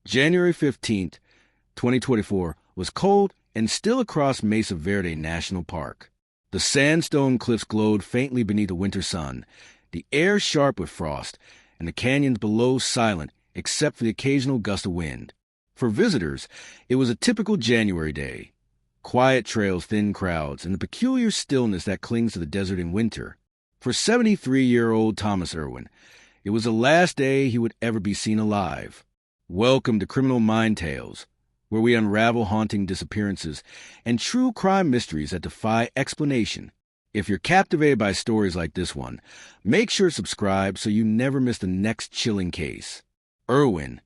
January 15th, 2024, was cold and still across Mesa Verde National Park. The sandstone cliffs glowed faintly beneath the winter sun, the air sharp with frost, and the canyons below silent except for the occasional gust of wind. For visitors, it was a typical January day. Quiet trails, thin crowds, and the peculiar stillness that clings to the desert in winter. For 73-year-old Thomas Irwin, it was the last day he would ever be seen alive. Welcome to Criminal Mind Tales, where we unravel haunting disappearances and true crime mysteries that defy explanation. If you're captivated by stories like this one, make sure to subscribe so you never miss the next chilling case. Irwin,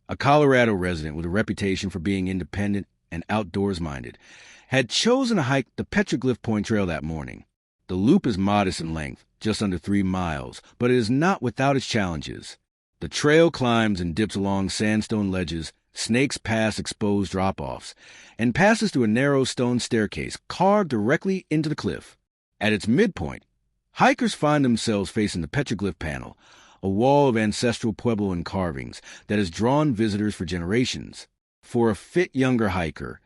a Colorado resident with a reputation for being independent and outdoors-minded, had chosen to hike the Petroglyph Point Trail that morning. The loop is modest in length, just under 3 miles, but it is not without its challenges. The trail climbs and dips along sandstone ledges, snakes past exposed drop-offs, and passes through a narrow stone staircase carved directly into the cliff. At its midpoint, hikers find themselves facing the Petroglyph panel, a wall of ancestral Puebloan carvings that has drawn visitors for generations. For a fit younger hiker,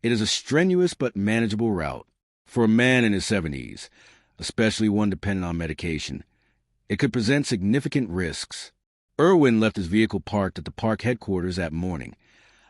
it is a strenuous but manageable route. For a man in his 70s, especially one dependent on medication, it could present significant risks. Irwin left his vehicle parked at the park headquarters that morning.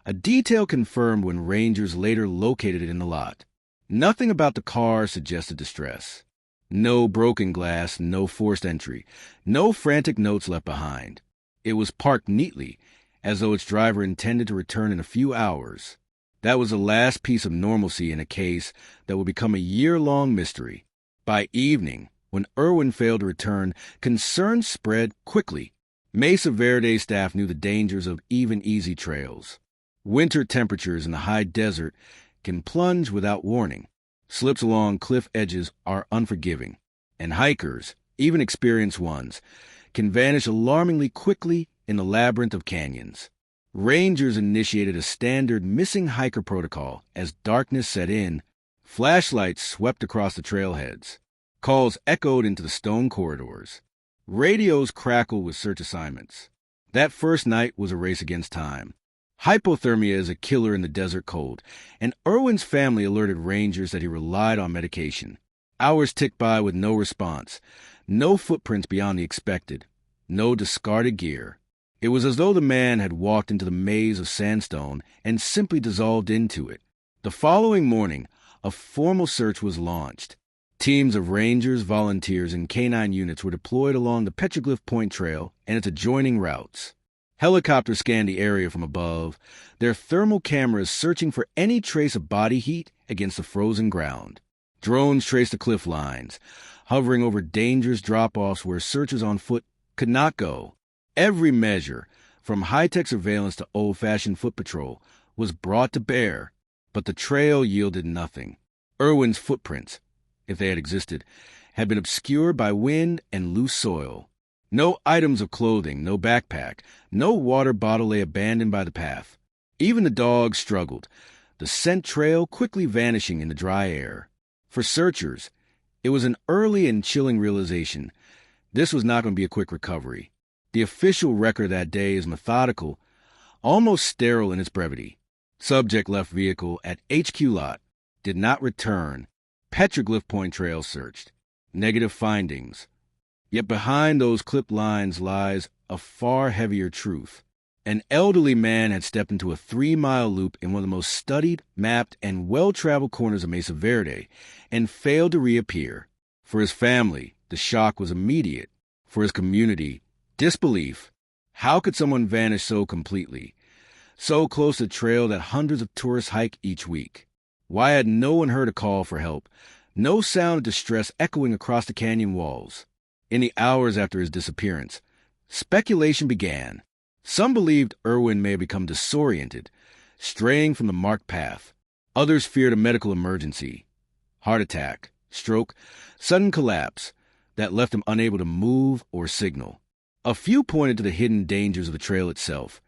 A detail confirmed when rangers later located it in the lot. Nothing about the car suggested distress. No broken glass, no forced entry, no frantic notes left behind. It was parked neatly, as though its driver intended to return in a few hours. That was the last piece of normalcy in a case that would become a year-long mystery. By evening, when Irwin failed to return, concern spread quickly. Mesa Verde staff knew the dangers of even easy trails. Winter temperatures in the high desert can plunge without warning. Slips along cliff edges are unforgiving, and hikers, even experienced ones, can vanish alarmingly quickly in the labyrinth of canyons. Rangers initiated a standard missing hiker protocol as darkness set in. Flashlights swept across the trailheads. Calls echoed into the stone corridors. Radios crackled with search assignments. That first night was a race against time. Hypothermia is a killer in the desert cold, and Irwin's family alerted rangers that he relied on medication. Hours ticked by with no response, no footprints beyond the expected, no discarded gear. It was as though the man had walked into the maze of sandstone and simply dissolved into it. The following morning, a formal search was launched. Teams of rangers, volunteers, and canine units were deployed along the Petroglyph Point Trail and its adjoining routes. Helicopters scanned the area from above, their thermal cameras searching for any trace of body heat against the frozen ground. Drones traced the cliff lines, hovering over dangerous drop-offs where searchers on foot could not go. Every measure, from high-tech surveillance to old-fashioned foot patrol, was brought to bear, but the trail yielded nothing. Irwin's footprints, if they had existed, had been obscured by wind and loose soil. No items of clothing, no backpack, no water bottle lay abandoned by the path. Even the dogs struggled, the scent trail quickly vanishing in the dry air. For searchers, it was an early and chilling realization. This was not going to be a quick recovery. The official record that day is methodical, almost sterile in its brevity. Subject left vehicle at HQ lot. Did not return. Petroglyph Point Trail searched. Negative findings. Yet behind those clipped lines lies a far heavier truth. An elderly man had stepped into a 3-mile loop in one of the most studied, mapped, and well-traveled corners of Mesa Verde and failed to reappear. For his family, the shock was immediate. For his community, disbelief. How could someone vanish so completely? So close to the trail that hundreds of tourists hike each week. Why had no one heard a call for help? No sound of distress echoing across the canyon walls. In the hours after his disappearance, speculation began. Some believed Irwin may have become disoriented, straying from the marked path. Others feared a medical emergency. Heart attack, stroke, sudden collapse that left him unable to move or signal. A few pointed to the hidden dangers of the trail itself.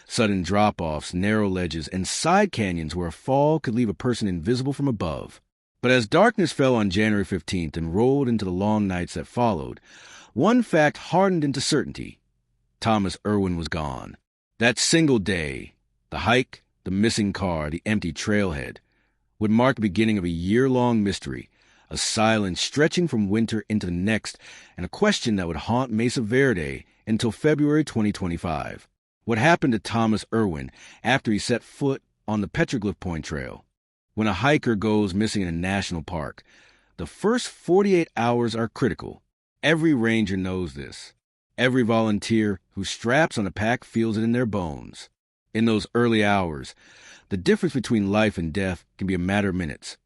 Sudden drop-offs, narrow ledges, and side canyons where a fall could leave a person invisible from above. But as darkness fell on January 15th and rolled into the long nights that followed, one fact hardened into certainty. Thomas Irwin was gone. That single day, the hike, the missing car, the empty trailhead, would mark the beginning of a year-long mystery, a silence stretching from winter into the next, and a question that would haunt Mesa Verde until February 2025. What happened to Thomas Irwin after he set foot on the Petroglyph Point Trail? When a hiker goes missing in a national park, the first 48 hours are critical. Every ranger knows this. Every volunteer who straps on a pack feels it in their bones. In those early hours, the difference between life and death can be a matter of minutes.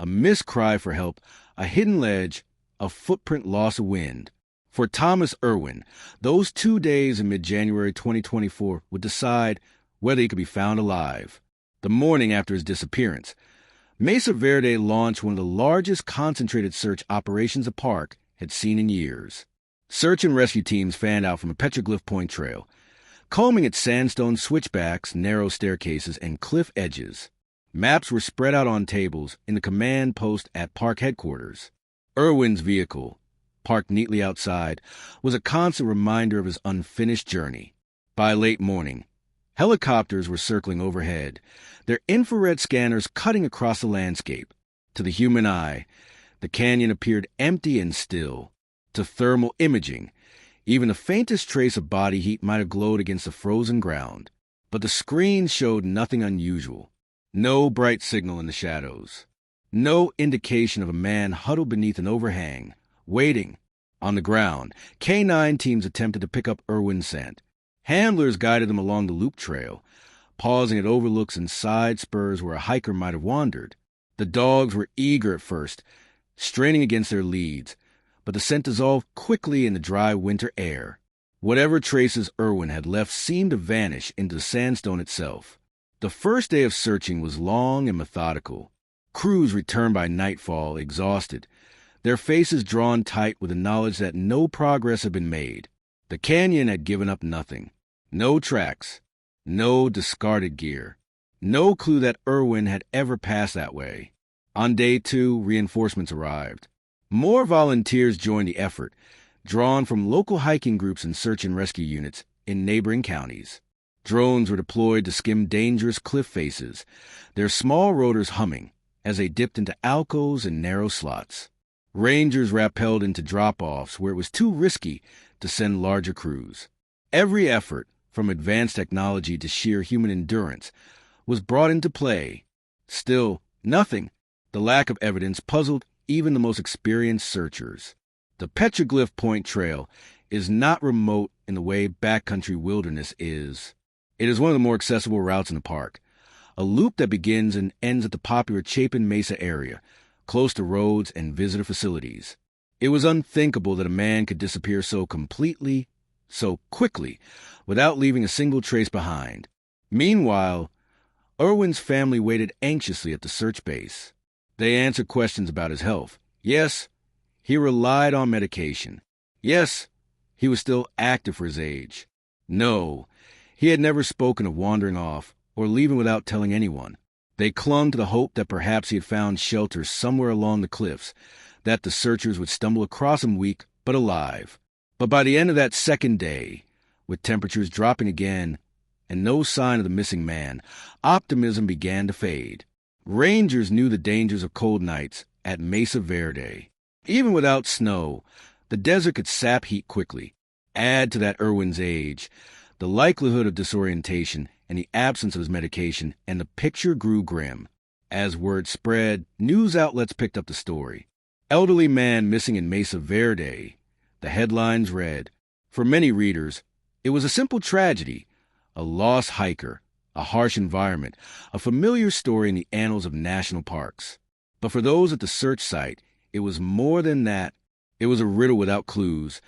A missed cry for help, a hidden ledge, a footprint loss of wind. For Thomas Irwin, those 2 days in mid-January 2024 would decide whether he could be found alive. The morning after his disappearance, Mesa Verde launched one of the largest concentrated search operations the park had seen in years. Search and rescue teams fanned out from a Petroglyph Point Trail, combing its sandstone switchbacks, narrow staircases, and cliff edges. Maps were spread out on tables in the command post at park headquarters. Irwin's vehicle, parked neatly outside, was a constant reminder of his unfinished journey. By late morning, helicopters were circling overhead, their infrared scanners cutting across the landscape. To the human eye, the canyon appeared empty and still. To thermal imaging, even the faintest trace of body heat might have glowed against the frozen ground. But the screens showed nothing unusual. No bright signal in the shadows. No indication of a man huddled beneath an overhang, waiting. On the ground, K-9 teams attempted to pick up Irwin's scent. Handlers guided them along the loop trail, pausing at overlooks and side spurs where a hiker might have wandered. The dogs were eager at first, straining against their leads, but the scent dissolved quickly in the dry winter air. Whatever traces Irwin had left seemed to vanish into the sandstone itself. The first day of searching was long and methodical. Crews returned by nightfall, exhausted, their faces drawn tight with the knowledge that no progress had been made. The canyon had given up nothing. No tracks, no discarded gear, no clue that Irwin had ever passed that way. On day 2, reinforcements arrived. More volunteers joined the effort, drawn from local hiking groups and search and rescue units in neighboring counties. Drones were deployed to skim dangerous cliff faces, their small rotors humming as they dipped into alcoves and narrow slots. Rangers rappelled into drop-offs where it was too risky to send larger crews. Every effort, from advanced technology to sheer human endurance, was brought into play. Still, nothing. The lack of evidence puzzled even the most experienced searchers. The Petroglyph Point Trail is not remote in the way backcountry wilderness is. It is one of the more accessible routes in the park, a loop that begins and ends at the popular Chapin Mesa area, close to roads and visitor facilities. It was unthinkable that a man could disappear so completely, so quickly, without leaving a single trace behind. Meanwhile, Irwin's family waited anxiously at the search base. They answered questions about his health. Yes, he relied on medication. Yes, he was still active for his age. No, he had never spoken of wandering off or leaving without telling anyone. They clung to the hope that perhaps he had found shelter somewhere along the cliffs, that the searchers would stumble across him weak but alive. But by the end of that second day, with temperatures dropping again and no sign of the missing man, optimism began to fade. Rangers knew the dangers of cold nights at Mesa Verde. Even without snow, the desert could sap heat quickly. Add to that Irwin's age, the likelihood of disorientation and the absence of his medication, and the picture grew grim. As word spread, news outlets picked up the story. Elderly man missing in Mesa Verde. The headlines read. For many readers, it was a simple tragedy, a lost hiker, a harsh environment, a familiar story in the annals of national parks. But for those at the search site, it was more than that. It was a riddle without clues,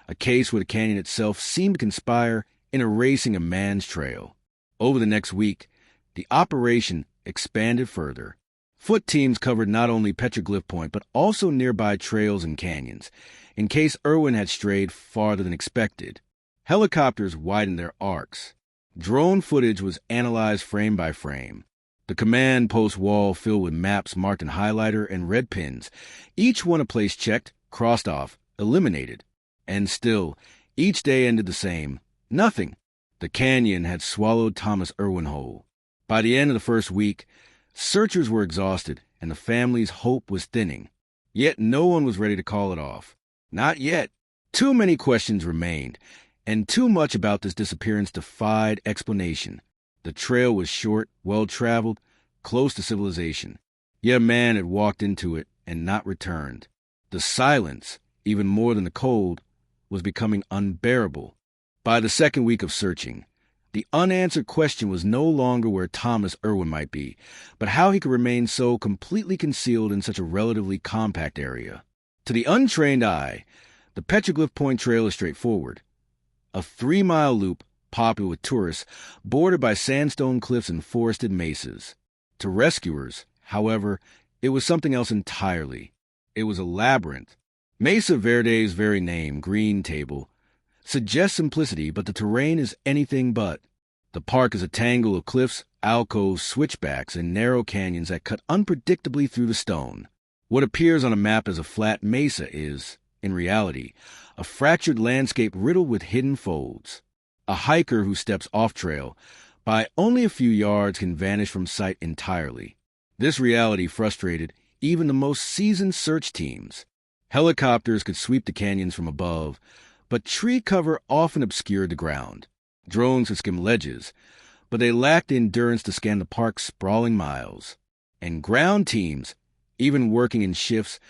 a case where the canyon itself seemed to conspire in erasing a man's trail. Over the next week, the operation expanded further. Foot teams covered not only Petroglyph Point, but also nearby trails and canyons, in case Irwin had strayed farther than expected. Helicopters widened their arcs. Drone footage was analyzed frame by frame. The command post wall filled with maps marked in highlighter and red pins, each one a place checked, crossed off, eliminated. And still, each day ended the same. Nothing. The canyon had swallowed Thomas Irwin whole. By the end of the first week, searchers were exhausted and the family's hope was thinning. Yet no one was ready to call it off. Not yet. Too many questions remained, and too much about this disappearance defied explanation. The trail was short, well-traveled, close to civilization. Yet a man had walked into it and not returned. The silence, even more than the cold, was becoming unbearable. By the second week of searching, the unanswered question was no longer where Thomas Irwin might be, but how he could remain so completely concealed in such a relatively compact area. To the untrained eye, the Petroglyph Point Trail is straightforward. A 3-mile loop, popular with tourists, bordered by sandstone cliffs and forested mesas. To rescuers, however, it was something else entirely. It was a labyrinth. Mesa Verde's very name, Green Table, suggests simplicity, but the terrain is anything but. The park is a tangle of cliffs, alcoves, switchbacks, and narrow canyons that cut unpredictably through the stone. What appears on a map as a flat mesa is, in reality, a fractured landscape riddled with hidden folds. A hiker who steps off-trail by only a few yards can vanish from sight entirely. This reality frustrated even the most seasoned search teams. Helicopters could sweep the canyons from above, but tree cover often obscured the ground. Drones could skim ledges, but they lacked the endurance to scan the park's sprawling miles. And ground teams, even working in shifts,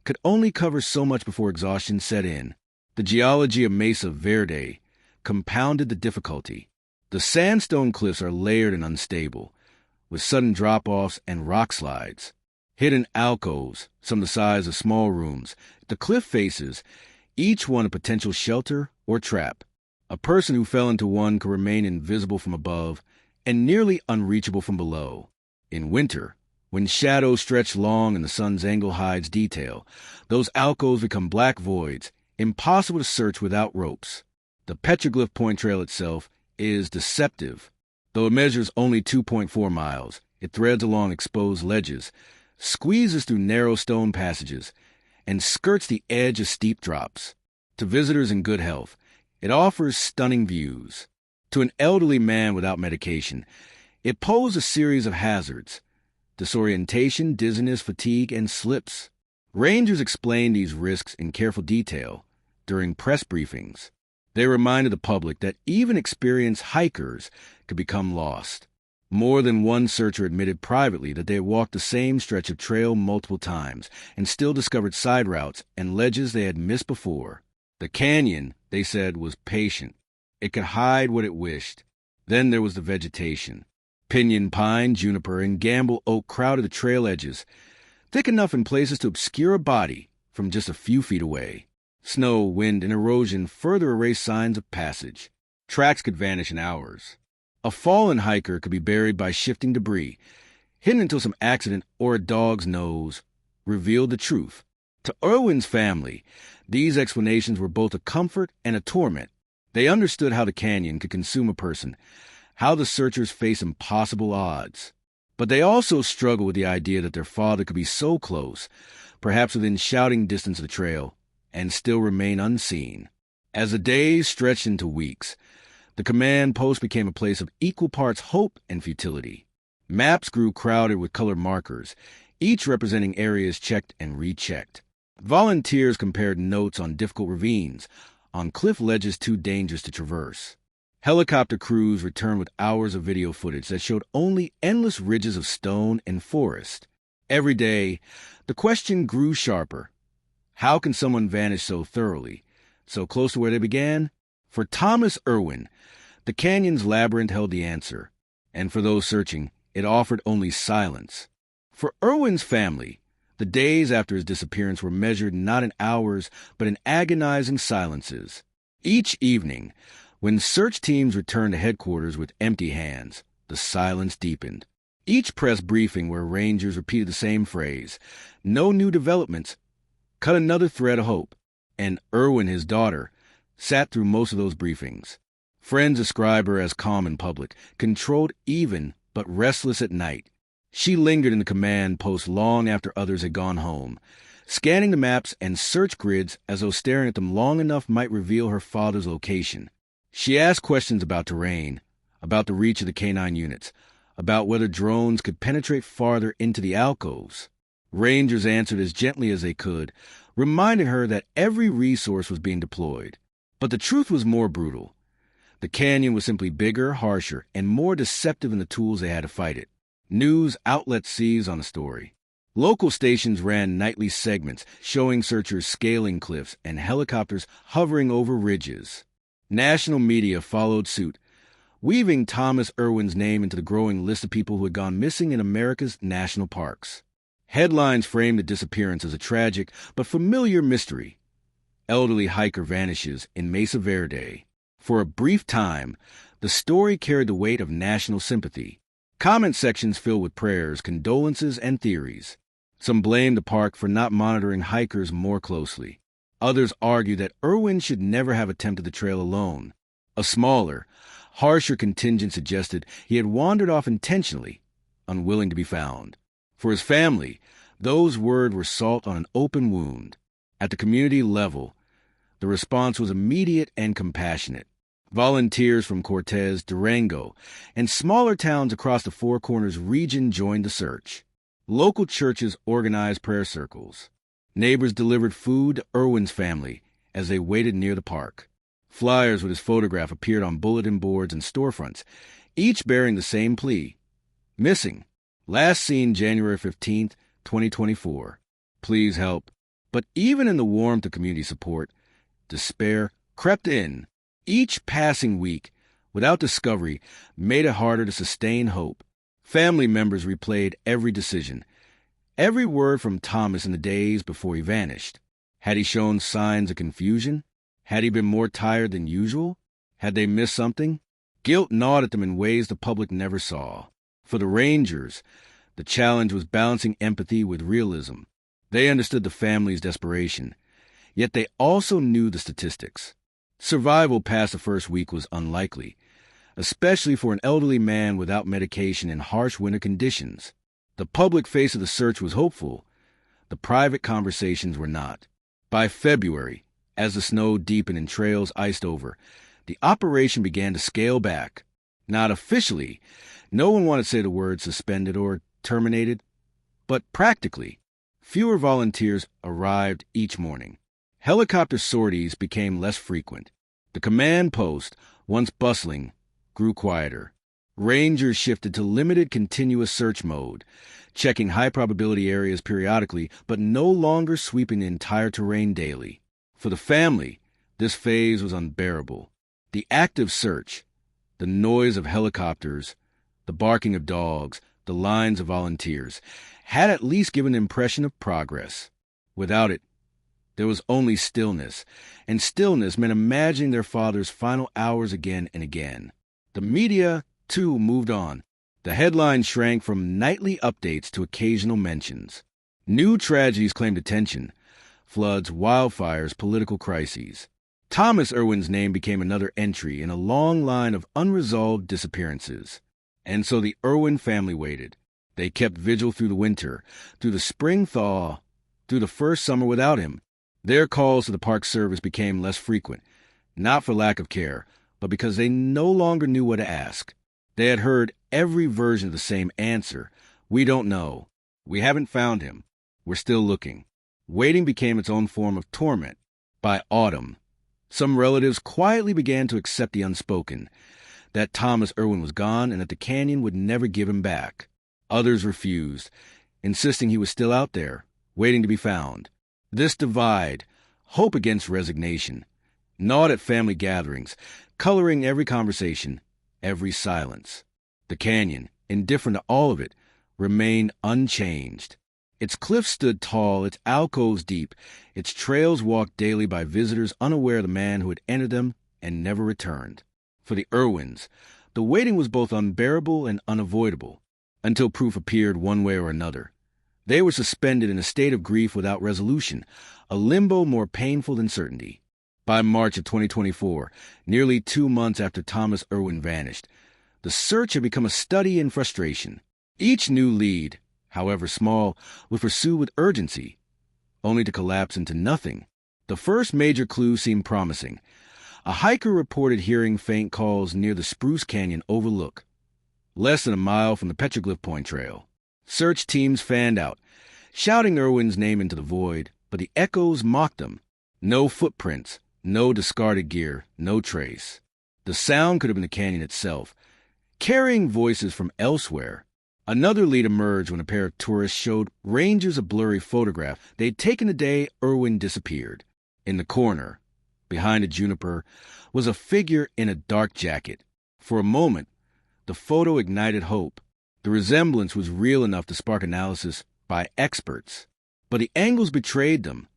could only cover so much before exhaustion set in. The geology of Mesa Verde compounded the difficulty. The sandstone cliffs are layered and unstable, with sudden drop-offs and rock slides. Hidden alcoves, some the size of small rooms, the cliff faces, each one a potential shelter or trap. A person who fell into one could remain invisible from above and nearly unreachable from below. In winter, when shadows stretch long and the sun's angle hides detail, those alcoves become black voids, impossible to search without ropes. The Petroglyph Point Trail itself is deceptive. Though it measures only 2.4 miles, it threads along exposed ledges, squeezes through narrow stone passages, and skirts the edge of steep drops. To visitors in good health, it offers stunning views. To an elderly man without medication, it poses a series of hazards: disorientation, dizziness, fatigue, and slips. Rangers explain these risks in careful detail during press briefings. They reminded the public that even experienced hikers could become lost. More than one searcher admitted privately that they had walked the same stretch of trail multiple times and still discovered side routes and ledges they had missed before. The canyon, they said, was patient. It could hide what it wished. Then there was the vegetation. Pinyon pine, juniper, and gamble oak crowded the trail edges, thick enough in places to obscure a body from just a few feet away. Snow, wind, and erosion further erased signs of passage. Tracks could vanish in hours. A fallen hiker could be buried by shifting debris, hidden until some accident or a dog's nose revealed the truth. To Irwin's family, these explanations were both a comfort and a torment. They understood how the canyon could consume a person, how the searchers face impossible odds. But they also struggled with the idea that their father could be so close, perhaps within shouting distance of the trail, and still remain unseen. As the days stretched into weeks, the command post became a place of equal parts hope and futility. Maps grew crowded with colored markers, each representing areas checked and rechecked. Volunteers compared notes on difficult ravines, on cliff ledges too dangerous to traverse. Helicopter crews returned with hours of video footage that showed only endless ridges of stone and forest. Every day, the question grew sharper. How can someone vanish so thoroughly, so close to where they began? For Thomas Irwin, the canyon's labyrinth held the answer, and for those searching, it offered only silence. For Irwin's family, the days after his disappearance were measured not in hours, but in agonizing silences. Each evening, when search teams returned to headquarters with empty hands, the silence deepened. Each press briefing where rangers repeated the same phrase, "No new developments," cut another thread of hope. And Irwin, his daughter, sat through most of those briefings. Friends describe her as calm in public, controlled even, but restless at night. She lingered in the command post long after others had gone home, scanning the maps and search grids as though staring at them long enough might reveal her father's location. She asked questions about terrain, about the reach of the canine units, about whether drones could penetrate farther into the alcoves. Rangers answered as gently as they could, reminding her that every resource was being deployed. But the truth was more brutal. The canyon was simply bigger, harsher, and more deceptive in the tools they had to fight it. News outlets seized on the story. Local stations ran nightly segments showing searchers scaling cliffs and helicopters hovering over ridges. National media followed suit, weaving Thomas Irwin's name into the growing list of people who had gone missing in America's national parks. Headlines framed the disappearance as a tragic but familiar mystery. Elderly hiker vanishes in Mesa Verde. For a brief time, the story carried the weight of national sympathy. Comment sections filled with prayers, condolences, and theories. Some blamed the park for not monitoring hikers more closely. Others argued that Irwin should never have attempted the trail alone. A smaller, harsher contingent suggested he had wandered off intentionally, unwilling to be found. For his family, those words were salt on an open wound. At the community level, the response was immediate and compassionate. Volunteers from Cortez, Durango, and smaller towns across the Four Corners region joined the search. Local churches organized prayer circles. Neighbors delivered food to Irwin's family as they waited near the park. Flyers with his photograph appeared on bulletin boards and storefronts, each bearing the same plea. Missing. Last seen January 15th, 2024. Please help. But even in the warmth of community support, despair crept in. Each passing week, without discovery, made it harder to sustain hope. Family members replayed every decision, every word from Thomas in the days before he vanished. Had he shown signs of confusion? Had he been more tired than usual? Had they missed something? Guilt gnawed at them in ways the public never saw. For the Rangers, the challenge was balancing empathy with realism. They understood the family's desperation, yet they also knew the statistics. Survival past the first week was unlikely, especially for an elderly man without medication in harsh winter conditions. The public face of the search was hopeful. The private conversations were not. By February, as the snow deepened and trails iced over, the operation began to scale back. Not officially. No one wanted to say the word suspended or terminated. But practically, fewer volunteers arrived each morning. Helicopter sorties became less frequent. The command post, once bustling, grew quieter. Rangers shifted to limited continuous search mode, checking high-probability areas periodically, but no longer sweeping the entire terrain daily. For the family, this phase was unbearable. The active search, the noise of helicopters, the barking of dogs, the lines of volunteers, had at least given an impression of progress. Without it, there was only stillness, and stillness meant imagining their father's final hours again and again. The media, too, moved on. The headlines shrank from nightly updates to occasional mentions. New tragedies claimed attention: floods, wildfires, political crises. Thomas Irwin's name became another entry in a long line of unresolved disappearances. And so the Irwin family waited. They kept vigil through the winter, through the spring thaw, through the first summer without him. Their calls to the Park Service became less frequent, not for lack of care, but because they no longer knew what to ask. They had heard every version of the same answer: "We don't know. We haven't found him. We're still looking." Waiting became its own form of torment. By autumn, some relatives quietly began to accept the unspoken, that Thomas Irwin was gone and that the canyon would never give him back. Others refused, insisting he was still out there, waiting to be found. This divide, hope against resignation, gnawed at family gatherings, coloring every conversation, every silence. The canyon, indifferent to all of it, remained unchanged. Its cliffs stood tall, its alcoves deep, its trails walked daily by visitors unaware of the man who had entered them and never returned. For the Irwins, the waiting was both unbearable and unavoidable, until proof appeared one way or another. They were suspended in a state of grief without resolution, a limbo more painful than certainty. By March of 2024, nearly 2 months after Thomas Irwin vanished, the search had become a study in frustration. Each new lead, however small, was pursued with urgency, only to collapse into nothing. The first major clue seemed promising: A hiker reported hearing faint calls near the Spruce Canyon overlook, less than a mile from the Petroglyph Point Trail. Search teams fanned out, shouting Irwin's name into the void, but the echoes mocked him. No footprints, no discarded gear, no trace. The sound could have been the canyon itself, carrying voices from elsewhere. Another lead emerged when a pair of tourists showed rangers a blurry photograph they'd taken the day Irwin disappeared. In the corner, behind a juniper, was a figure in a dark jacket. For a moment, the photo ignited hope. The resemblance was real enough to spark analysis by experts. But the angles betrayed them.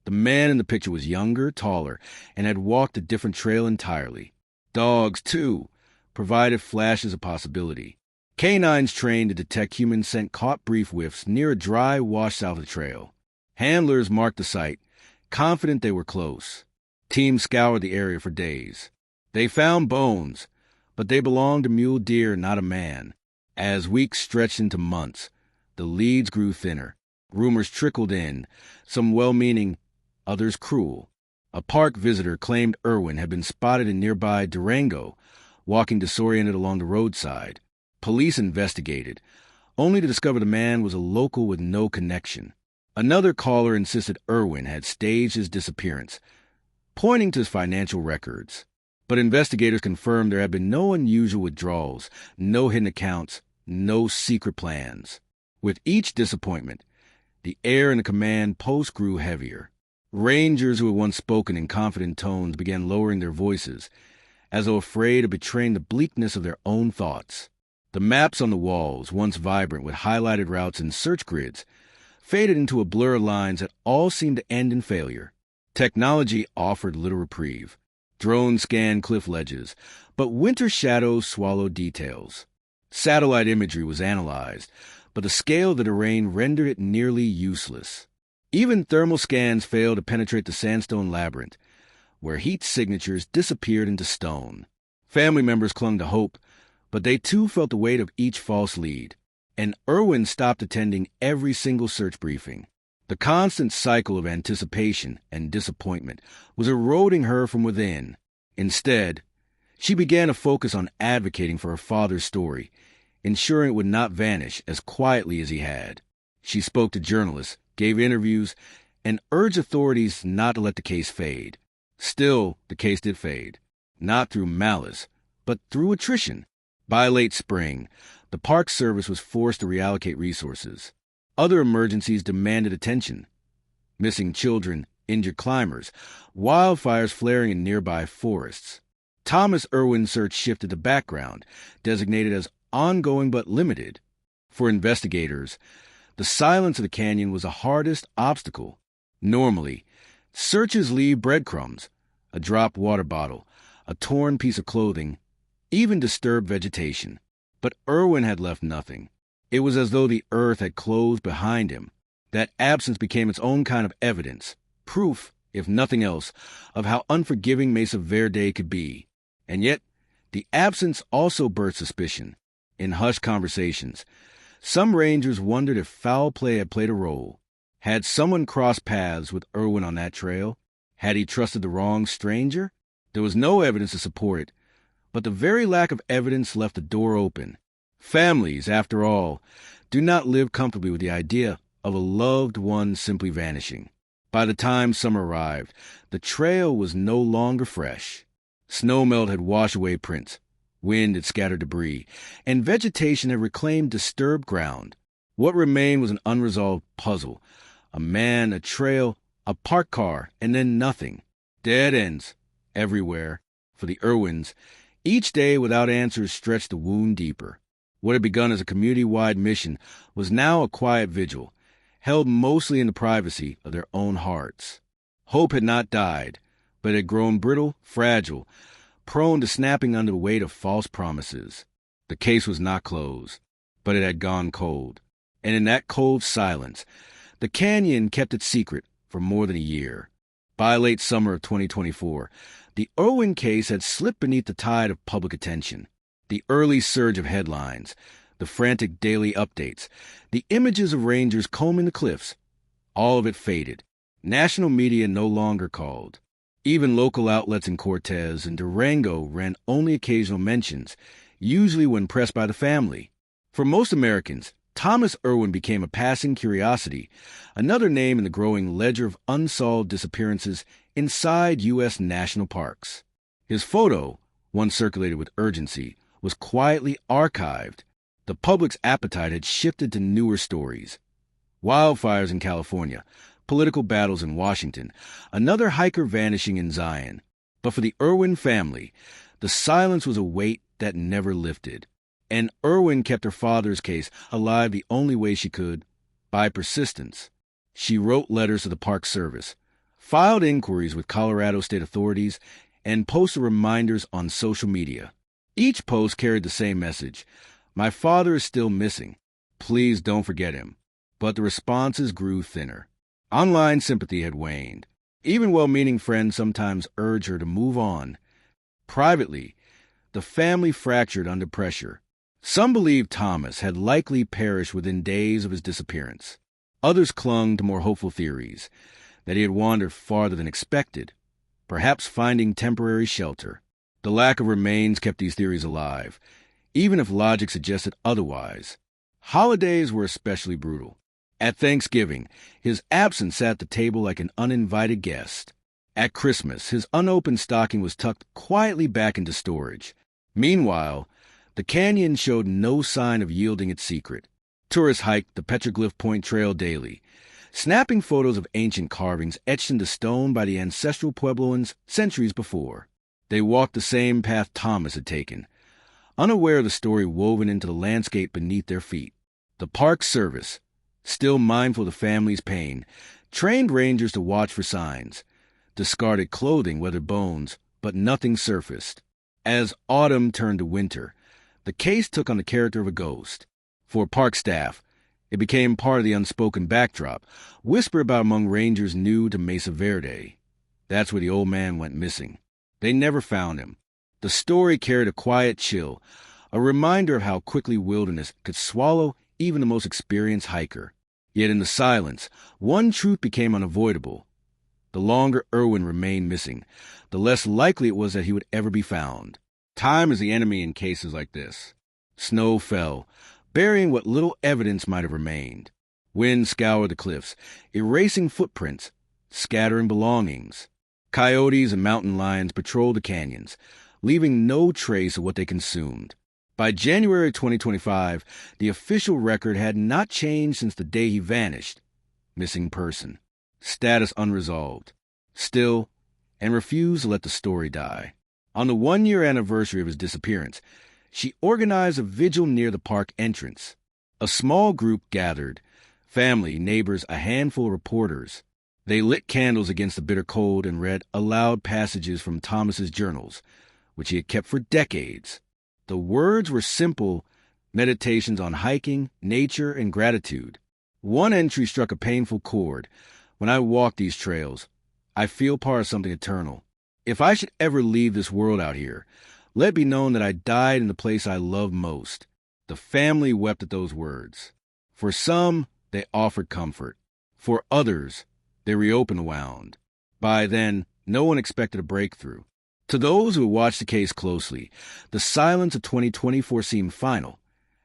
The man in the picture was younger, taller, and had walked a different trail entirely. Dogs, too, provided flashes of possibility. Canines trained to detect human scent caught brief whiffs near a dry wash south of the trail. Handlers marked the site, confident they were close. Teams scoured the area for days. They found bones, but they belonged to mule deer, not a man. As weeks stretched into months, the leads grew thinner. Rumors trickled in, some well-meaning, others cruel. A park visitor claimed Irwin had been spotted in nearby Durango, walking disoriented along the roadside. Police investigated, only to discover the man was a local with no connection. Another caller insisted Irwin had staged his disappearance, pointing to his financial records. But investigators confirmed there had been no unusual withdrawals, no hidden accounts, no secret plans. With each disappointment, the air in the command post grew heavier. Rangers who had once spoken in confident tones began lowering their voices, as though afraid of betraying the bleakness of their own thoughts. The maps on the walls, once vibrant with highlighted routes and search grids, faded into a blur of lines that all seemed to end in failure. Technology offered little reprieve. Drones scanned cliff ledges, but winter shadows swallowed details. Satellite imagery was analyzed, but the scale of the terrain rendered it nearly useless. Even thermal scans failed to penetrate the sandstone labyrinth, where heat signatures disappeared into stone. Family members clung to hope, but they too felt the weight of each false lead, and Irwin stopped attending every single search briefing. The constant cycle of anticipation and disappointment was eroding her from within. Instead, she began to focus on advocating for her father's story, ensuring it would not vanish as quietly as he had. She spoke to journalists, gave interviews, and urged authorities not to let the case fade. Still, the case did fade, not through malice, but through attrition. By late spring, the Park Service was forced to reallocate resources. Other emergencies demanded attention. Missing children, injured climbers, wildfires flaring in nearby forests. Thomas Irwin's search shifted to background, designated as ongoing but limited. For investigators, the silence of the canyon was the hardest obstacle. Normally, searches leave breadcrumbs, a dropped water bottle, a torn piece of clothing, even disturbed vegetation. But Irwin had left nothing. It was as though the earth had closed behind him. That absence became its own kind of evidence, proof, if nothing else, of how unforgiving Mesa Verde could be. And yet, the absence also birthed suspicion. In hushed conversations, some rangers wondered if foul play had played a role. Had someone crossed paths with Irwin on that trail? Had he trusted the wrong stranger? There was no evidence to support it, but the very lack of evidence left the door open. Families, after all, do not live comfortably with the idea of a loved one simply vanishing. By the time summer arrived, the trail was no longer fresh. Snowmelt had washed away prints, wind had scattered debris, and vegetation had reclaimed disturbed ground. What remained was an unresolved puzzle. A man, a trail, a parked car, and then nothing. Dead ends everywhere. For the Irwins, each day without answers stretched the wound deeper. What had begun as a community-wide mission was now a quiet vigil, held mostly in the privacy of their own hearts. Hope had not died, but it had grown brittle, fragile, prone to snapping under the weight of false promises. The case was not closed, but it had gone cold. And in that cold silence, the canyon kept its secret for more than a year. By late summer of 2024, the Irwin case had slipped beneath the tide of public attention. The early surge of headlines, the frantic daily updates, the images of rangers combing the cliffs, all of it faded. National media no longer called. Even local outlets in Cortez and Durango ran only occasional mentions, usually when pressed by the family. For most Americans, Thomas Irwin became a passing curiosity, another name in the growing ledger of unsolved disappearances inside U.S. national parks. His photo, once circulated with urgency, was quietly archived. The public's appetite had shifted to newer stories. Wildfires in California, political battles in Washington, another hiker vanishing in Zion. But for the Irwin family, the silence was a weight that never lifted. And Irwin kept her father's case alive the only way she could, by persistence. She wrote letters to the Park Service, filed inquiries with Colorado state authorities, and posted reminders on social media. Each post carried the same message: "My father is still missing. Please don't forget him." But the responses grew thinner. Online sympathy had waned. Even well-meaning friends sometimes urged her to move on. Privately, the family fractured under pressure. Some believed Thomas had likely perished within days of his disappearance. Others clung to more hopeful theories, that he had wandered farther than expected, perhaps finding temporary shelter. The lack of remains kept these theories alive, even if logic suggested otherwise. Holidays were especially brutal. At Thanksgiving, his absence sat at the table like an uninvited guest. At Christmas, his unopened stocking was tucked quietly back into storage. Meanwhile, the canyon showed no sign of yielding its secret. Tourists hiked the Petroglyph Point Trail daily, snapping photos of ancient carvings etched into stone by the ancestral Puebloans centuries before. They walked the same path Thomas had taken, unaware of the story woven into the landscape beneath their feet. The Park Service, still mindful of the family's pain, trained rangers to watch for signs. Discarded clothing weathered bones, but nothing surfaced. As autumn turned to winter, the case took on the character of a ghost. For park staff, it became part of the unspoken backdrop, whispered about among rangers new to Mesa Verde. That's where the old man went missing. They never found him. The story carried a quiet chill, a reminder of how quickly wilderness could swallow even the most experienced hiker. Yet in the silence, one truth became unavoidable. The longer Irwin remained missing, the less likely it was that he would ever be found. Time is the enemy in cases like this. Snow fell, burying what little evidence might have remained. Wind scoured the cliffs, erasing footprints, scattering belongings. Coyotes and mountain lions patrolled the canyons, leaving no trace of what they consumed. By January 2025, the official record had not changed since the day he vanished. Missing person. Status unresolved. Still, and refused to let the story die. On the one-year anniversary of his disappearance, she organized a vigil near the park entrance. A small group gathered, family, neighbors, a handful of reporters. They lit candles against the bitter cold and read aloud passages from Thomas's journals, which he had kept for decades. The words were simple meditations on hiking, nature, and gratitude. One entry struck a painful chord. "When I walk these trails, I feel part of something eternal. If I should ever leave this world out here, let it be known that I died in the place I love most." The family wept at those words. For some, they offered comfort. For others, they reopened the wound. By then, no one expected a breakthrough. To those who had watched the case closely, the silence of 2024 seemed final,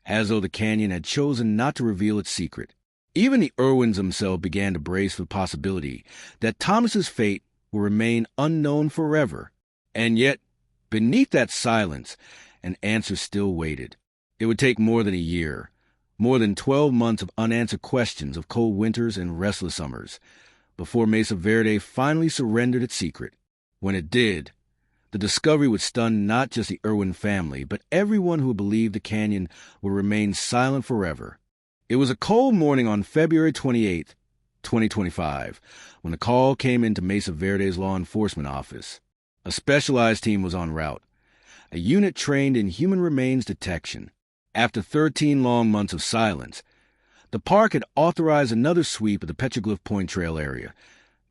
as though the canyon had chosen not to reveal its secret. Even the Irwins themselves began to brace for the possibility that Thomas's fate will remain unknown forever. And yet, beneath that silence, an answer still waited. It would take more than a year, more than 12 months of unanswered questions, of cold winters and restless summers, before Mesa Verde finally surrendered its secret. When it did, the discovery would stun not just the Irwin family, but everyone who believed the canyon would remain silent forever. It was a cold morning on February 28, 2025, when the call came into Mesa Verde's law enforcement office. A specialized team was en route, a unit trained in human remains detection. After 13 long months of silence, the park had authorized another sweep of the Petroglyph Point Trail area,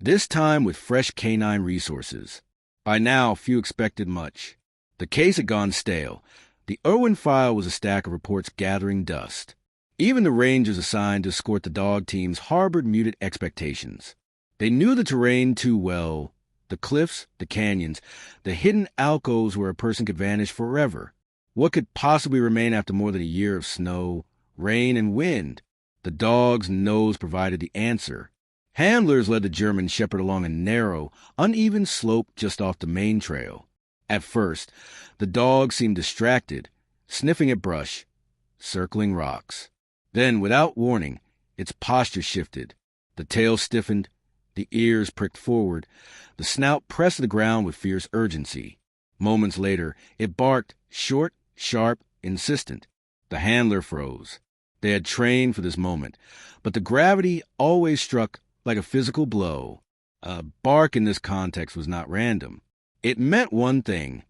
this time with fresh canine resources. By now, few expected much. The case had gone stale. The Irwin file was a stack of reports gathering dust. Even the rangers assigned to escort the dog teams harbored muted expectations. They knew the terrain too well, The cliffs, the canyons, the hidden alcoves where a person could vanish forever. What could possibly remain after more than a year of snow, rain, and wind? The dog's nose provided the answer. Handlers led the German shepherd along a narrow, uneven slope just off the main trail. At first, the dog seemed distracted, sniffing at brush, circling rocks. Then, without warning, its posture shifted. The tail stiffened, the ears pricked forward, the snout pressed the ground with fierce urgency. Moments later, it barked, short, sharp, insistent. The handler froze. They had trained for this moment, but the gravity always struck like a physical blow. A bark in this context was not random. It meant one thing: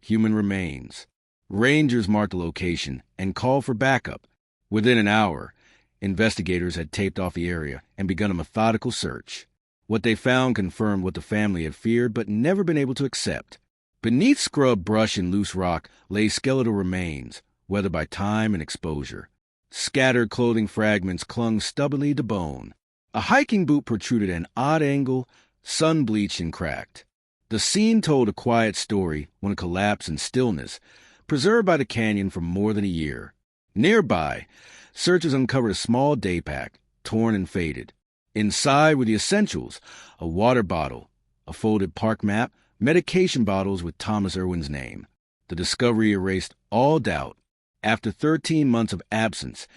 human remains. Rangers marked the location and called for backup. Within an hour, investigators had taped off the area and begun a methodical search. What they found confirmed what the family had feared but never been able to accept. Beneath scrub brush and loose rock lay skeletal remains, weathered by time and exposure. Scattered clothing fragments clung stubbornly to bone. A hiking boot protruded at an odd angle, sun-bleached and cracked. The scene told a quiet story, one of collapse and stillness, preserved by the canyon for more than a year. Nearby, searchers uncovered a small day pack, torn and faded. Inside were the essentials: a water bottle, a folded park map, medication bottles with Thomas Irwin's name. The discovery erased all doubt. After 13 months of absence,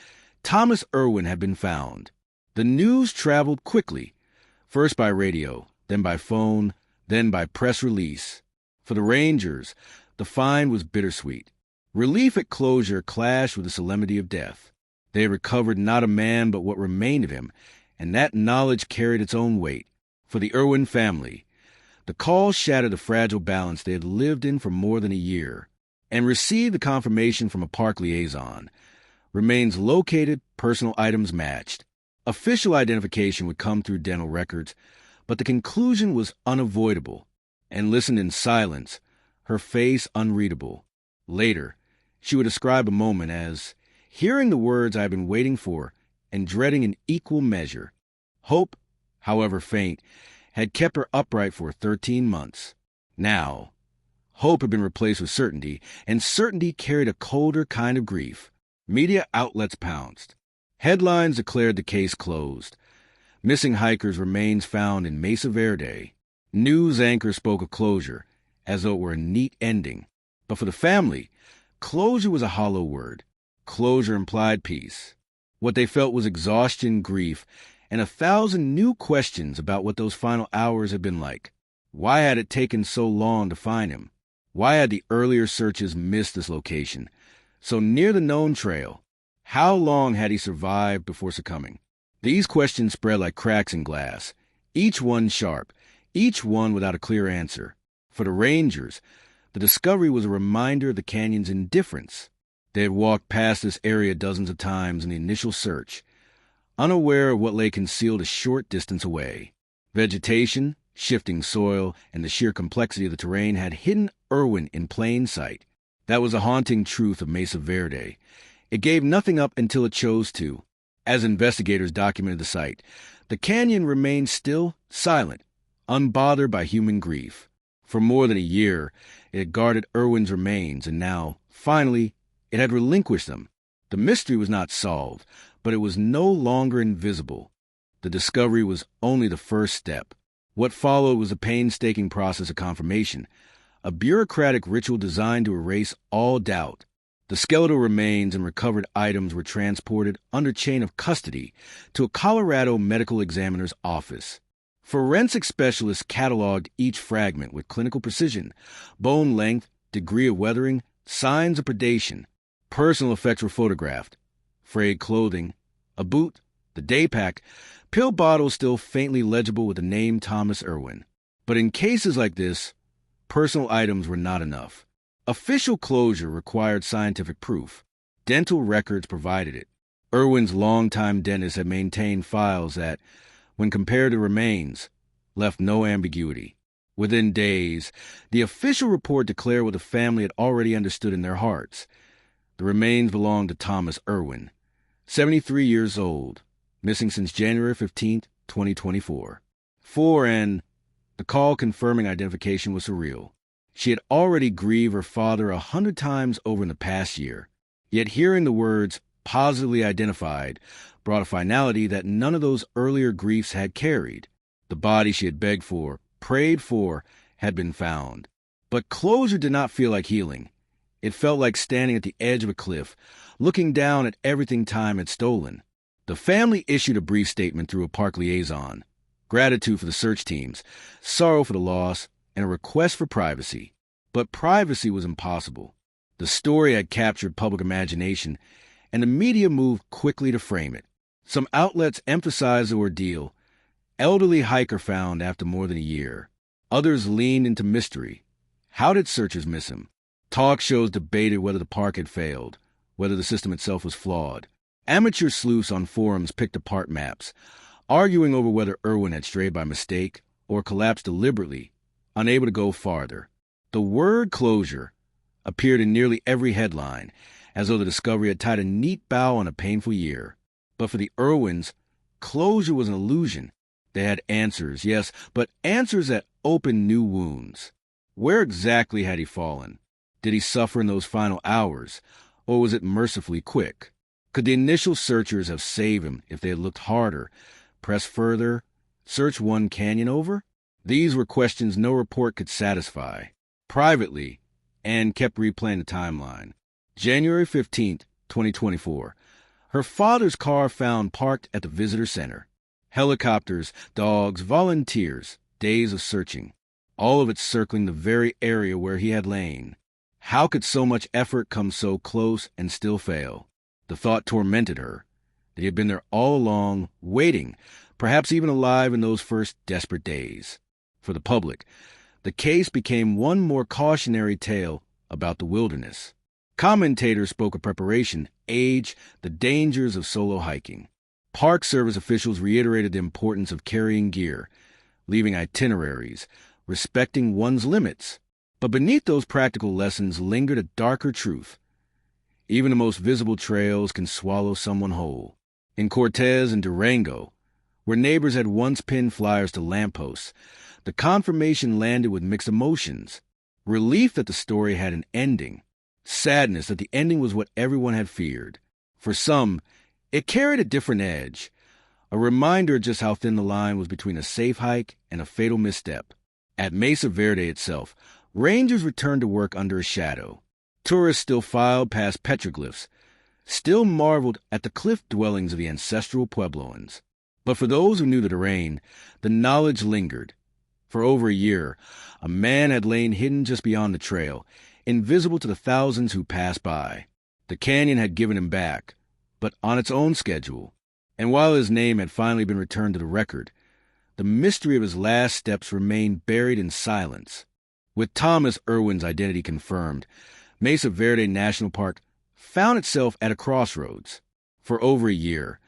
Thomas Irwin had been found. The news traveled quickly, first by radio, then by phone, then by press release. For the Rangers, the find was bittersweet. Relief at closure clashed with the solemnity of death. They had recovered not a man but what remained of him, and that knowledge carried its own weight. For the Irwin family, the call shattered the fragile balance they had lived in for more than a year, and received the confirmation from a park liaison. Remains located, personal items matched. Official identification would come through dental records, but the conclusion was unavoidable, and listened in silence, her face unreadable. Later, she would describe a moment as hearing the words I had been waiting for and dreading in equal measure. Hope, however faint, had kept her upright for 13 months. Now, hope had been replaced with certainty, and certainty carried a colder kind of grief. Media outlets pounced. Headlines declared the case closed. Missing hikers' remains found in Mesa Verde. News anchors spoke of closure, as though it were a neat ending. But for the family, closure was a hollow word. Closure implied peace. What they felt was exhaustion, grief, and 1,000 new questions about what those final hours had been like. Why had it taken so long to find him? Why had the earlier searches missed this location? So near the known trail, how long had he survived before succumbing? These questions spread like cracks in glass, each one sharp, each one without a clear answer. For the Rangers, the discovery was a reminder of the canyon's indifference. They had walked past this area dozens of times in the initial search, unaware of what lay concealed a short distance away. Vegetation, shifting soil, and the sheer complexity of the terrain had hidden Irwin in plain sight. That was a haunting truth of Mesa Verde. It gave nothing up until it chose to. As investigators documented the site, the canyon remained still, silent, unbothered by human grief. For more than a year, it had guarded Irwin's remains, and now, finally, it had relinquished them. The mystery was not solved, but it was no longer invisible. The discovery was only the first step. What followed was a painstaking process of confirmation, a bureaucratic ritual designed to erase all doubt. The skeletal remains and recovered items were transported under chain of custody to a Colorado medical examiner's office. Forensic specialists cataloged each fragment with clinical precision: bone length, degree of weathering, signs of predation. Personal effects were photographed: frayed clothing, a boot, the day pack, pill bottles still faintly legible with the name Thomas Irwin. But in cases like this, personal items were not enough. Official closure required scientific proof. Dental records provided it. Irwin's longtime dentist had maintained files that, when compared to remains, left no ambiguity. Within days, the official report declared what the family had already understood in their hearts. The remains belonged to Thomas Irwin, 73 years old, missing since January 15, 2024. For an The call confirming identification was surreal. She had already grieved her father 100 times over in the past year, yet hearing the words positively identified brought a finality that none of those earlier griefs had carried. The body she had begged for, prayed for, had been found. But closure did not feel like healing. It felt like standing at the edge of a cliff, looking down at everything time had stolen. The family issued a brief statement through a park liaison. Gratitude for the search teams, sorrow for the loss, and a request for privacy. But privacy was impossible. The story had captured public imagination, and the media moved quickly to frame it. Some outlets emphasized the ordeal. Elderly hiker found after more than a year. Others leaned into mystery. How did searchers miss him? Talk shows debated whether the park had failed, whether the system itself was flawed. Amateur sleuths on forums picked apart maps, arguing over whether Irwin had strayed by mistake or collapsed deliberately, unable to go farther. The word closure appeared in nearly every headline, as though the discovery had tied a neat bow on a painful year. But for the Irwins, closure was an illusion. They had answers, yes, but answers that opened new wounds. Where exactly had he fallen? Did he suffer in those final hours, or was it mercifully quick? Could the initial searchers have saved him if they had looked harder, pressed further, searched one canyon over? These were questions no report could satisfy. Privately, Anne kept replaying the timeline. January 15th, 2024. Her father's car found parked at the visitor center. Helicopters, dogs, volunteers, days of searching. All of it circling the very area where he had lain. How could so much effort come so close and still fail? The thought tormented her, that he had been there all along, waiting, perhaps even alive in those first desperate days. For the public, the case became one more cautionary tale about the wilderness. Commentators spoke of preparation, age, the dangers of solo hiking. Park Service officials reiterated the importance of carrying gear, leaving itineraries, respecting one's limits. But beneath those practical lessons lingered a darker truth. Even the most visible trails can swallow someone whole. In Cortez and Durango, where neighbors had once pinned flyers to lampposts, the confirmation landed with mixed emotions. Relief that the story had an ending. Sadness that the ending was what everyone had feared. For some, it carried a different edge, a reminder of just how thin the line was between a safe hike and a fatal misstep. At Mesa Verde itself, rangers returned to work under a shadow. Tourists still filed past petroglyphs, still marveled at the cliff dwellings of the ancestral Puebloans. But for those who knew the terrain, the knowledge lingered. For over a year, a man had lain hidden just beyond the trail, invisible to the thousands who passed by. The canyon had given him back, but on its own schedule. And while his name had finally been returned to the record, the mystery of his last steps remained buried in silence. With Thomas Irwin's identity confirmed, Mesa Verde National Park found itself at a crossroads. For over a year,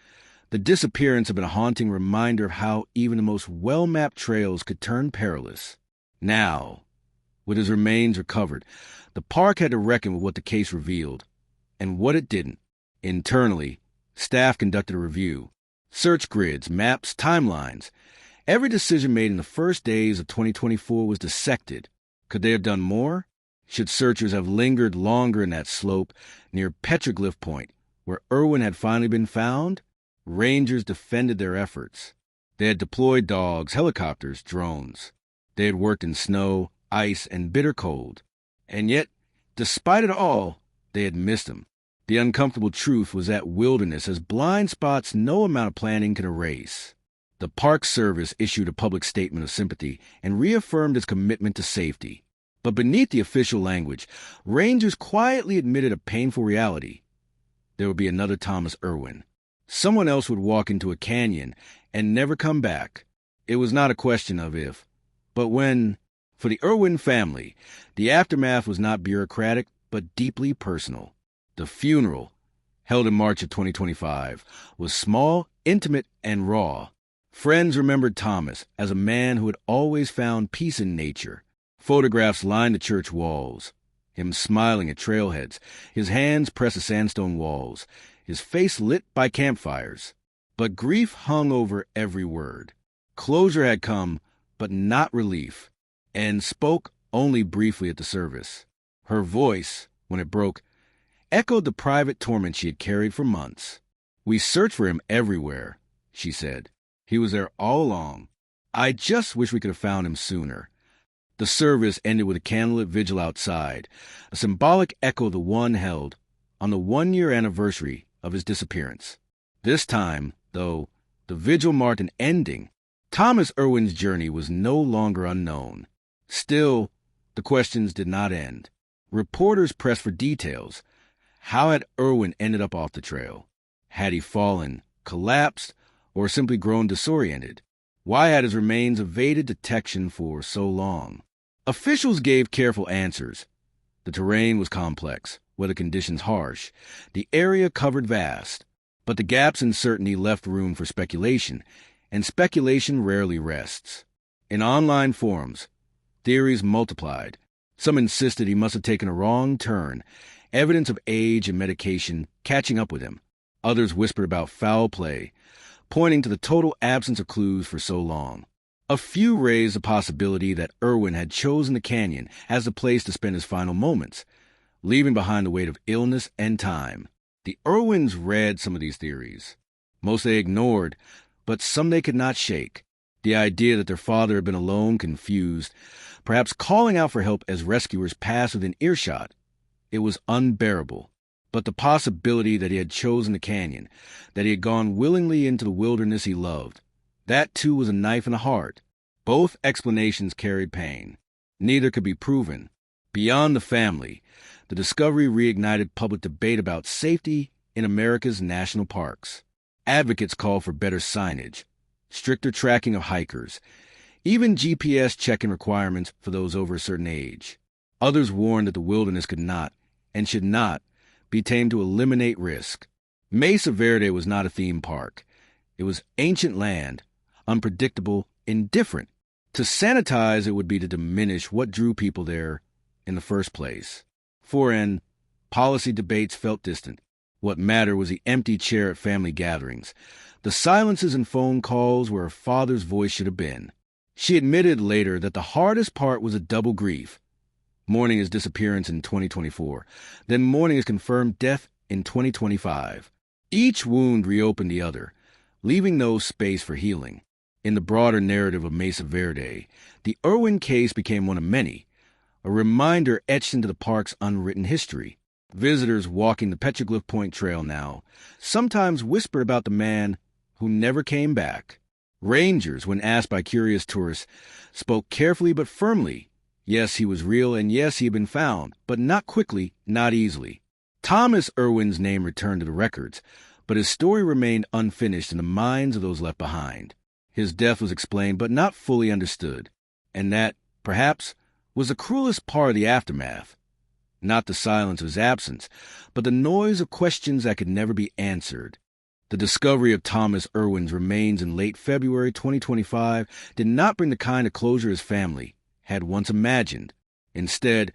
the disappearance had been a haunting reminder of how even the most well-mapped trails could turn perilous. Now, with his remains recovered, the park had to reckon with what the case revealed, and what it didn't. Internally, staff conducted a review. Search grids, maps, timelines. Every decision made in the first days of 2024 was dissected. Could they have done more? Should searchers have lingered longer in that slope near Petroglyph Point, where Irwin had finally been found? Rangers defended their efforts. They had deployed dogs, helicopters, drones. They had worked in snow, ice, and bitter cold. And yet, despite it all, they had missed him. The uncomfortable truth was that wilderness has blind spots no amount of planning can erase. The Park Service issued a public statement of sympathy and reaffirmed its commitment to safety. But beneath the official language, rangers quietly admitted a painful reality. There would be another Thomas Irwin. Someone else would walk into a canyon and never come back. It was not a question of if, but when. For the Irwin family, the aftermath was not bureaucratic, but deeply personal. The funeral, held in March of 2025, was small, intimate, and raw. Friends remembered Thomas as a man who had always found peace in nature. Photographs lined the church walls, him smiling at trailheads, his hands pressed to sandstone walls, his face lit by campfires. But grief hung over every word. Closure had come, but not relief, and spoke only briefly at the service. Her voice, when it broke, echoed the private torment she had carried for months. "We searched for him everywhere," she said. "He was there all along. I just wish we could have found him sooner." The service ended with a candlelit vigil outside, a symbolic echo of the one held on the 1-year anniversary of his disappearance. This time, though, the vigil marked an ending. Thomas Irwin's journey was no longer unknown. Still, the questions did not end. Reporters pressed for details. How had Irwin ended up off the trail? Had he fallen, collapsed, or simply grown disoriented? Why had his remains evaded detection for so long? Officials gave careful answers. The terrain was complex, weather conditions harsh, the area covered vast, but the gaps in certainty left room for speculation, and speculation rarely rests. In online forums, theories multiplied. Some insisted he must have taken a wrong turn, evidence of age and medication catching up with him. Others whispered about foul play, pointing to the total absence of clues for so long. A few raised the possibility that Irwin had chosen the canyon as the place to spend his final moments, leaving behind the weight of illness and time. The Irwins read some of these theories. Most they ignored, but some they could not shake. The idea that their father had been alone, confused, perhaps calling out for help as rescuers passed within earshot. It was unbearable. But the possibility that he had chosen the canyon, that he had gone willingly into the wilderness he loved, that too was a knife in the heart. Both explanations carried pain. Neither could be proven. Beyond the family, the discovery reignited public debate about safety in America's national parks. Advocates called for better signage, stricter tracking of hikers, even GPS check-in requirements for those over a certain age. Others warned that the wilderness could not, and should not, be tamed to eliminate risk. Mesa Verde was not a theme park. It was ancient land, unpredictable, indifferent. To sanitize it would be to diminish what drew people there in the first place. For in policy debates felt distant. What mattered was the empty chair at family gatherings, the silences and phone calls where her father's voice should have been. She admitted later that the hardest part was a double grief. Mourning his disappearance in 2024, then mourning his confirmed death in 2025. Each wound reopened the other, leaving no space for healing. In the broader narrative of Mesa Verde, the Irwin case became one of many, a reminder etched into the park's unwritten history. Visitors walking the Petroglyph Point Trail now sometimes whisper about the man who never came back. Rangers, when asked by curious tourists, spoke carefully but firmly. Yes, he was real, and yes, he had been found, but not quickly, not easily. Thomas Irwin's name returned to the records, but his story remained unfinished in the minds of those left behind. His death was explained but not fully understood, and that, perhaps, was the cruelest part of the aftermath. Not the silence of his absence, but the noise of questions that could never be answered. The discovery of Thomas Irwin's remains in late February 2025 did not bring the kind of closure his family had once imagined. Instead,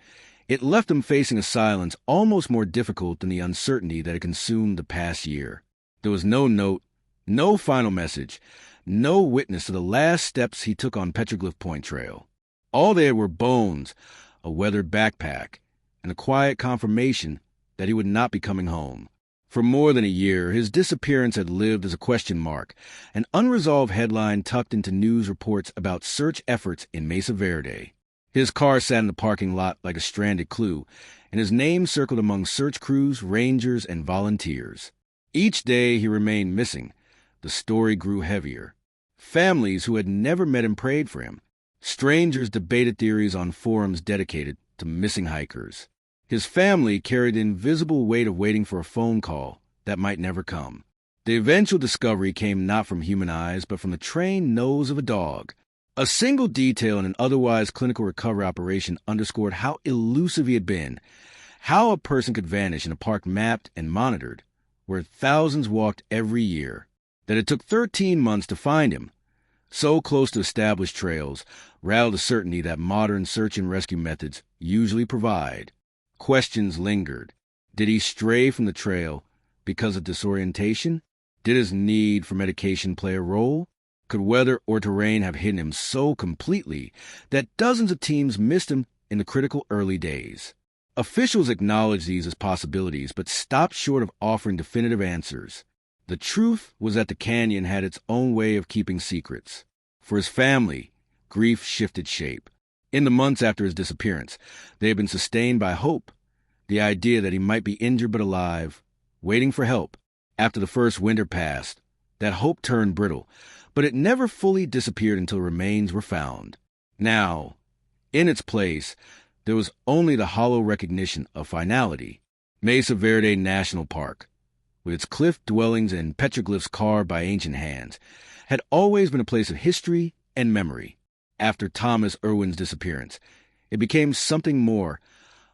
it left them facing a silence almost more difficult than the uncertainty that had consumed the past year. There was no note, no final message, no witness to the last steps he took on Petroglyph Point Trail. All they had were bones, a weathered backpack, and a quiet confirmation that he would not be coming home. For more than a year, his disappearance had lived as a question mark, an unresolved headline tucked into news reports about search efforts in Mesa Verde. His car sat in the parking lot like a stranded clue, and his name circled among search crews, rangers, and volunteers. Each day he remained missing. The story grew heavier. Families who had never met him prayed for him. Strangers debated theories on forums dedicated to missing hikers. His family carried the invisible weight of waiting for a phone call that might never come. The eventual discovery came not from human eyes, but from the trained nose of a dog. A single detail in an otherwise clinical recovery operation underscored how elusive he had been, how a person could vanish in a park mapped and monitored, where thousands walked every year, that it took 13 months to find him. So close to established trails, rattled the certainty that modern search and rescue methods usually provide. Questions lingered. Did he stray from the trail because of disorientation? Did his need for medication play a role? Could weather or terrain have hidden him so completely that dozens of teams missed him in the critical early days? Officials acknowledged these as possibilities, but stopped short of offering definitive answers. The truth was that the canyon had its own way of keeping secrets. For his family, grief shifted shape. In the months after his disappearance, they had been sustained by hope, the idea that he might be injured but alive, waiting for help. After the first winter passed, that hope turned brittle, but it never fully disappeared until remains were found. Now, in its place, there was only the hollow recognition of finality. Mesa Verde National Park, with its cliff dwellings and petroglyphs carved by ancient hands, had always been a place of history and memory. After Thomas Irwin's disappearance, it became something more,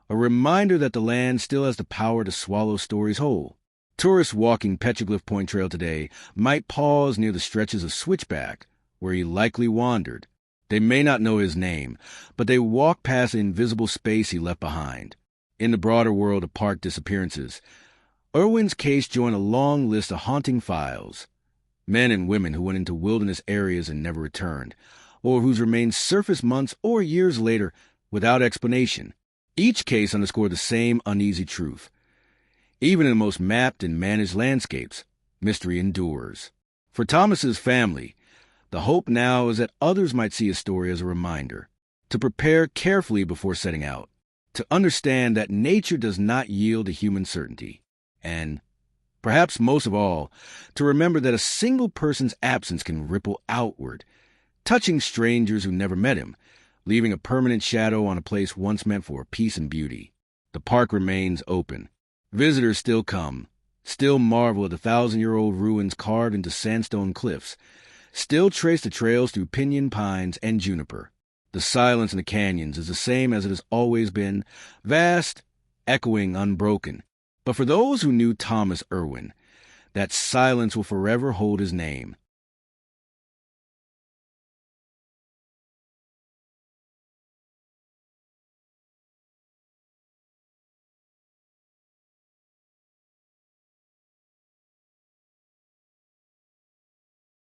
a reminder that the land still has the power to swallow stories whole. Tourists walking Petroglyph Point Trail today might pause near the stretches of switchback where he likely wandered. They may not know his name, but they walk past the invisible space he left behind. In the broader world of park disappearances, Irwin's case joined a long list of haunting files. Men and women who went into wilderness areas and never returned, or whose remains surfaced months or years later without explanation. Each case underscored the same uneasy truth. Even in the most mapped and managed landscapes, mystery endures. For Thomas's family, the hope now is that others might see his story as a reminder, to prepare carefully before setting out, to understand that nature does not yield to human certainty, and, perhaps most of all, to remember that a single person's absence can ripple outward, touching strangers who never met him, leaving a permanent shadow on a place once meant for peace and beauty. The park remains open. Visitors still come, still marvel at the 1,000-year-old ruins carved into sandstone cliffs, still trace the trails through pinyon pines and juniper. The silence in the canyons is the same as it has always been, vast, echoing, unbroken. But for those who knew Thomas Irwin, that silence will forever hold his name.